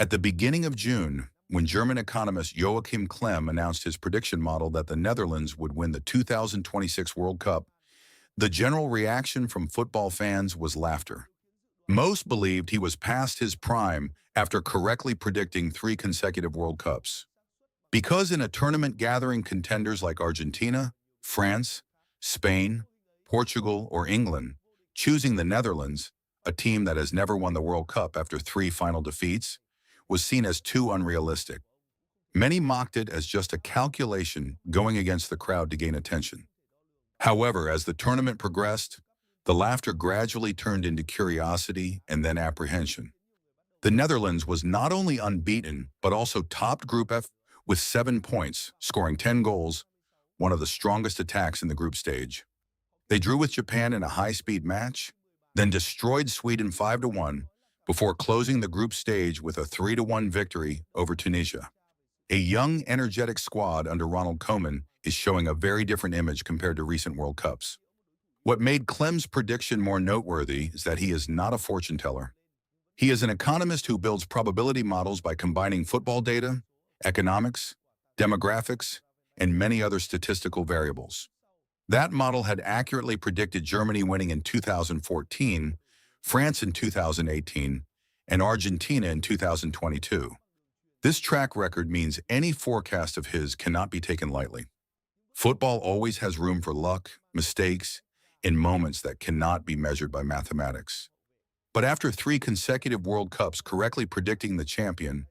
At the beginning of June, when German economist Joachim Klemm announced his prediction model that the Netherlands would win the 2026 World Cup, the general reaction from football fans was laughter. Most believed he was past his prime after correctly predicting 3 consecutive World Cups. Because in a tournament gathering contenders like Argentina, France, Spain, Portugal, or England, choosing the Netherlands, a team that has never won the World Cup after 3 final defeats, was seen as too unrealistic. Many mocked it as just a calculation going against the crowd to gain attention. However, as the tournament progressed, the laughter gradually turned into curiosity and then apprehension. The Netherlands was not only unbeaten, but also topped Group F with 7 points, scoring 10 goals, one of the strongest attacks in the group stage. They drew with Japan in a high-speed match, then destroyed Sweden 5-1 before closing the group stage with a 3-1 victory over Tunisia. A young, energetic squad under Ronald Koeman is showing a very different image compared to recent World Cups. What made Klemm's prediction more noteworthy is that he is not a fortune teller. He is an economist who builds probability models by combining football data, economics, demographics, and many other statistical variables. That model had accurately predicted Germany winning in 2014, France in 2018, and Argentina in 2022. This track record means any forecast of his cannot be taken lightly. Football always has room for luck, mistakes, and moments that cannot be measured by mathematics. But after 3 consecutive World Cups correctly predicting the champion,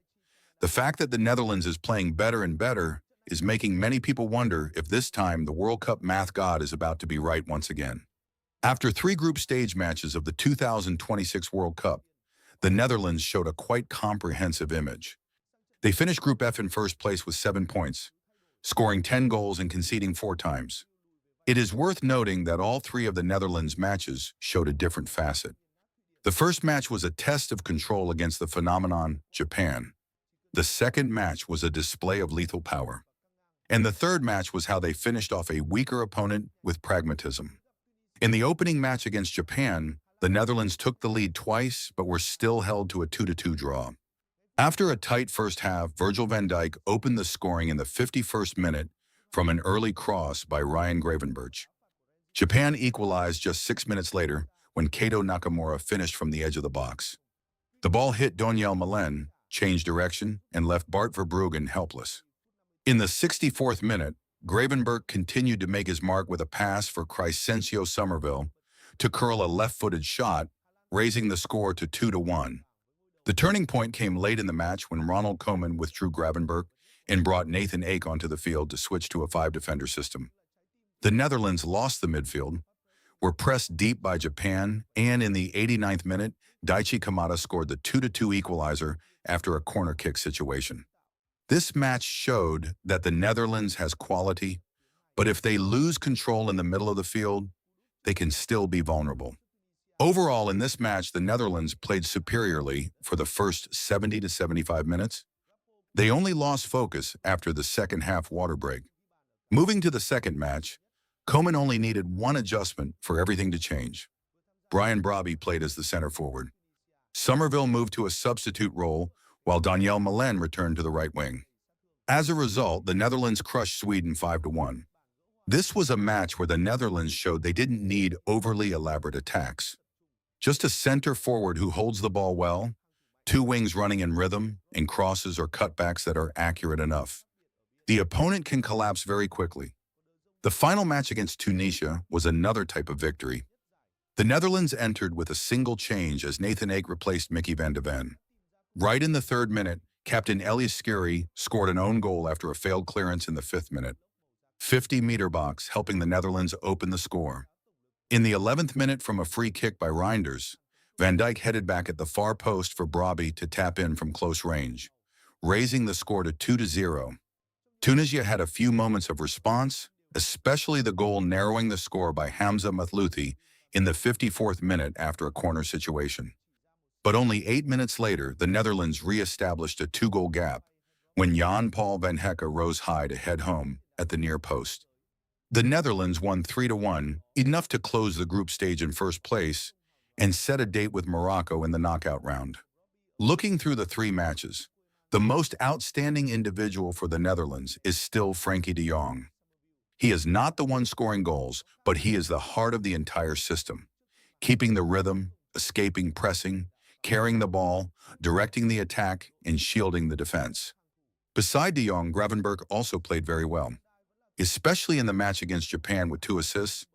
the fact that the Netherlands is playing better and better is making many people wonder if this time the World Cup math god is about to be right once again. After 3 group stage matches of the 2026 World Cup, the Netherlands showed a quite comprehensive image. They finished Group F in first place with 7 points, scoring 10 goals and conceding 4 times. It is worth noting that all 3 of the Netherlands' matches showed a different facet. The first match was a test of control against the phenomenon Japan. The second match was a display of lethal power. And the third match was how they finished off a weaker opponent with pragmatism. In the opening match against Japan, the Netherlands took the lead twice but were still held to a 2-2 draw. After a tight first half, Virgil van Dijk opened the scoring in the 51st minute from an early cross by Ryan Gravenberch. Japan equalized just 6 minutes later when Kato Nakamura finished from the edge of the box. The ball hit Donyell Malen, changed direction, and left Bart Verbruggen helpless. In the 64th minute, Gravenberch continued to make his mark with a pass for Crescencio Somerville to curl a left-footed shot, raising the score to 2-1. The turning point came late in the match when Ronald Koeman withdrew Gravenberch and brought Nathan Ake onto the field to switch to a 5-defender system. The Netherlands lost the midfield, were pressed deep by Japan, and in the 89th minute, Daichi Kamada scored the 2-2 equalizer after a corner kick situation. This match showed that the Netherlands has quality, but if they lose control in the middle of the field, they can still be vulnerable. Overall, in this match, the Netherlands played superiorly for the first 70 to 75 minutes. They only lost focus after the second half water break. Moving to the second match, Koeman only needed one adjustment for everything to change. Brian Brobby played as the center forward. Somerville moved to a substitute role while Donyell Malen returned to the right wing. As a result, the Netherlands crushed Sweden 5-1. This was a match where the Netherlands showed they didn't need overly elaborate attacks. Just a center forward who holds the ball well, 2 wings running in rhythm, and crosses or cutbacks that are accurate enough. The opponent can collapse very quickly. The final match against Tunisia was another type of victory. The Netherlands entered with a single change as Nathan Ake replaced Mickey van de Ven. Right in the 3rd minute, Captain Elias Skiri scored an own goal after a failed clearance in the 5th minute. 50-meter box, helping the Netherlands open the score. In the 11th minute from a free kick by Reinders, Van Dijk headed back at the far post for Brobby to tap in from close range, raising the score to 2-0. Tunisia had a few moments of response, especially the goal narrowing the score by Hamza Mathlouthi in the 54th minute after a corner situation. But only 8 minutes later, the Netherlands re-established a 2-goal gap when Jan-Paul van Hecke rose high to head home at the near post. The Netherlands won 3-1, enough to close the group stage in first place and set a date with Morocco in the knockout round. Looking through the three matches, the most outstanding individual for the Netherlands is still Frankie de Jong. He is not the one scoring goals, but he is the heart of the entire system, keeping the rhythm, escaping pressing, carrying the ball, directing the attack, and shielding the defense. Beside de Jong, Gravenberch also played very well, especially in the match against Japan with 2 assists.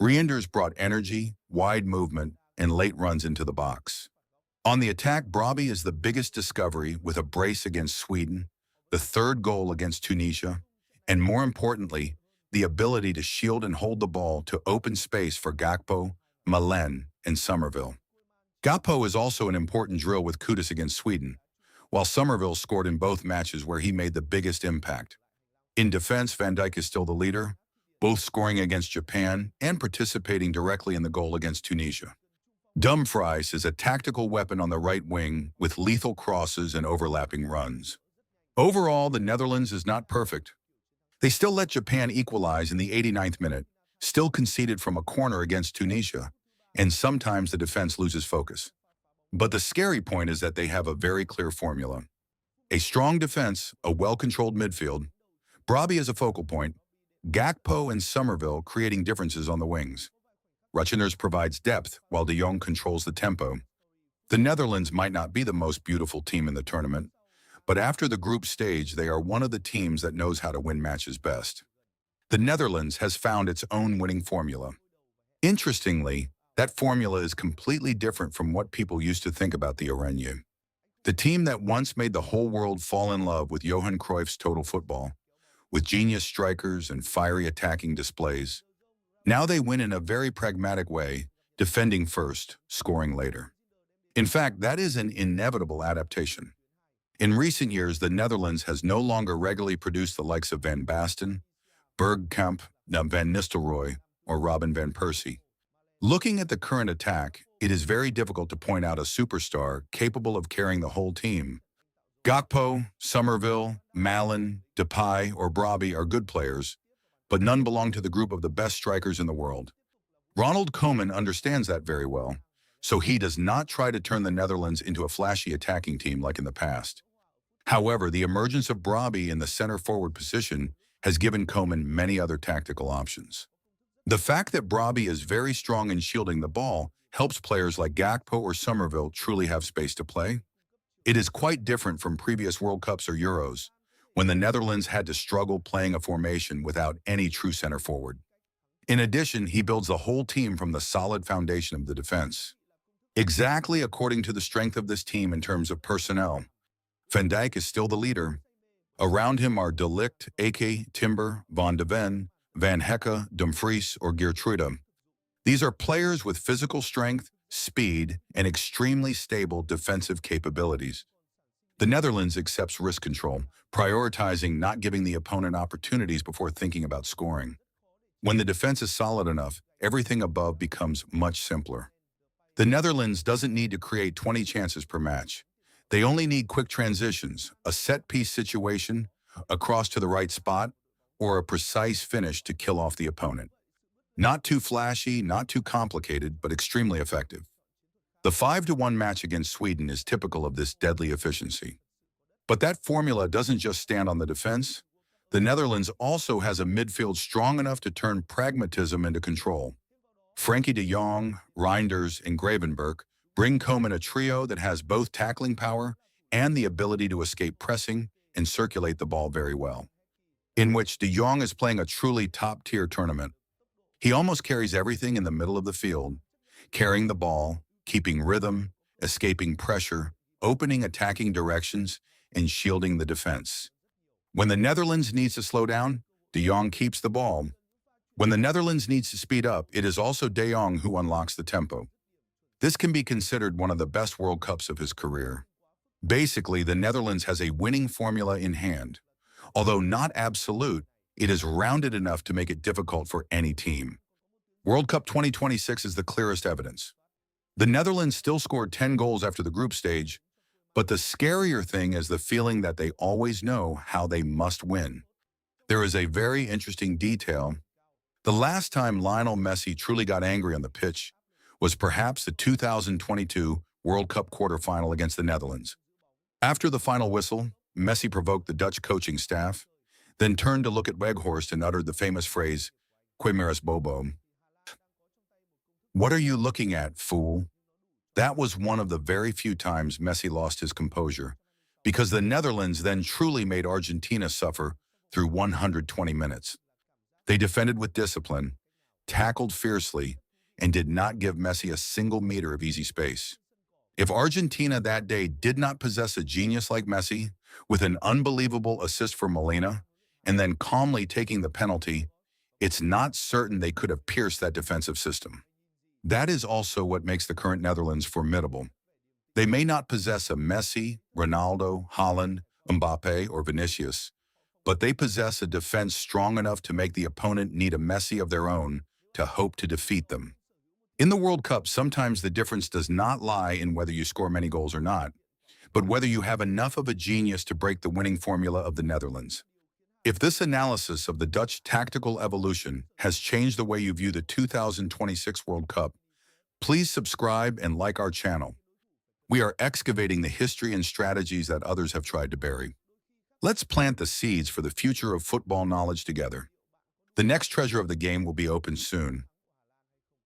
Reinders brought energy, wide movement, and late runs into the box. On the attack, Brobby is the biggest discovery with a brace against Sweden, the 3rd goal against Tunisia, and more importantly, the ability to shield and hold the ball to open space for Gakpo, Malen, and Somerville. Gakpo is also an important drill with Kudus against Sweden, while Somerville scored in both matches where he made the biggest impact. In defense, Van Dijk is still the leader, both scoring against Japan and participating directly in the goal against Tunisia. Dumfries is a tactical weapon on the right wing with lethal crosses and overlapping runs. Overall, the Netherlands is not perfect. They still let Japan equalize in the 89th minute, still conceded from a corner against Tunisia, and sometimes the defense loses focus. But the scary point is that they have a very clear formula. A strong defense, a well-controlled midfield, Brobby as a focal point, Gakpo and Somerville creating differences on the wings. Reinders provides depth while de Jong controls the tempo. The Netherlands might not be the most beautiful team in the tournament, but after the group stage, they are one of the teams that knows how to win matches best. The Netherlands has found its own winning formula. Interestingly, that formula is completely different from what people used to think about the Oranje. The team that once made the whole world fall in love with Johan Cruyff's total football, with genius strikers and fiery attacking displays. Now they win in a very pragmatic way, defending first, scoring later. In fact, that is an inevitable adaptation. In recent years, the Netherlands has no longer regularly produced the likes of Van Basten, Bergkamp, Van Nistelrooy, or Robin van Persie. Looking at the current attack, it is very difficult to point out a superstar capable of carrying the whole team. Gakpo, Somerville, Malen, Depay, or Brobby are good players, but none belong to the group of the best strikers in the world. Ronald Koeman understands that very well, so he does not try to turn the Netherlands into a flashy attacking team like in the past. However, the emergence of Brobby in the center-forward position has given Koeman many other tactical options. The fact that Brobby is very strong in shielding the ball helps players like Gakpo or Somerville truly have space to play. It is quite different from previous World Cups or Euros, when the Netherlands had to struggle playing a formation without any true center forward. In addition, he builds the whole team from the solid foundation of the defense. Exactly according to the strength of this team in terms of personnel. Van Dijk is still the leader. Around him are De Ligt, Ake, Timber, Van de Ven, Van Hecke, Dumfries, or Geertruida. These are players with physical strength, speed, and extremely stable defensive capabilities. The Netherlands accepts risk control, prioritizing not giving the opponent opportunities before thinking about scoring. When the defense is solid enough, everything above becomes much simpler. The Netherlands doesn't need to create 20 chances per match. They only need quick transitions, a set-piece situation, a cross to the right spot, or a precise finish to kill off the opponent. Not too flashy, not too complicated, but extremely effective. The 5-1 match against Sweden is typical of this deadly efficiency. But that formula doesn't just stand on the defense. The Netherlands also has a midfield strong enough to turn pragmatism into control. Frankie de Jong, Reinders, and Gravenberch bring Koeman a trio that has both tackling power and the ability to escape pressing and circulate the ball very well. In which de Jong is playing a truly top-tier tournament. He almost carries everything in the middle of the field, carrying the ball, keeping rhythm, escaping pressure, opening attacking directions, and shielding the defense. When the Netherlands needs to slow down, de Jong keeps the ball. When the Netherlands needs to speed up, it is also de Jong who unlocks the tempo. This can be considered one of the best World Cups of his career. Basically, the Netherlands has a winning formula in hand. Although not absolute, it is rounded enough to make it difficult for any team. World Cup 2026 is the clearest evidence. The Netherlands still scored 10 goals after the group stage, but the scarier thing is the feeling that they always know how they must win. There is a very interesting detail. The last time Lionel Messi truly got angry on the pitch was perhaps the 2022 World Cup quarterfinal against the Netherlands. After the final whistle, Messi provoked the Dutch coaching staff, then turned to look at Weghorst and uttered the famous phrase, "Que miras, bobo?" "What are you looking at, fool?" That was one of the very few times Messi lost his composure, because the Netherlands then truly made Argentina suffer through 120 minutes. They defended with discipline, tackled fiercely, and did not give Messi a single meter of easy space. If Argentina that day did not possess a genius like Messi, with an unbelievable assist for Molina, and then calmly taking the penalty, it's not certain they could have pierced that defensive system. That is also what makes the current Netherlands formidable. They may not possess a Messi, Ronaldo, Haaland, Mbappe, or Vinicius, but they possess a defense strong enough to make the opponent need a Messi of their own to hope to defeat them. In the World Cup, sometimes the difference does not lie in whether you score many goals or not, but whether you have enough of a genius to break the winning formula of the Netherlands. If this analysis of the Dutch tactical evolution has changed the way you view the 2026 World Cup, please subscribe and like our channel. We are excavating the history and strategies that others have tried to bury. Let's plant the seeds for the future of football knowledge together. The next treasure of the game will be opened soon,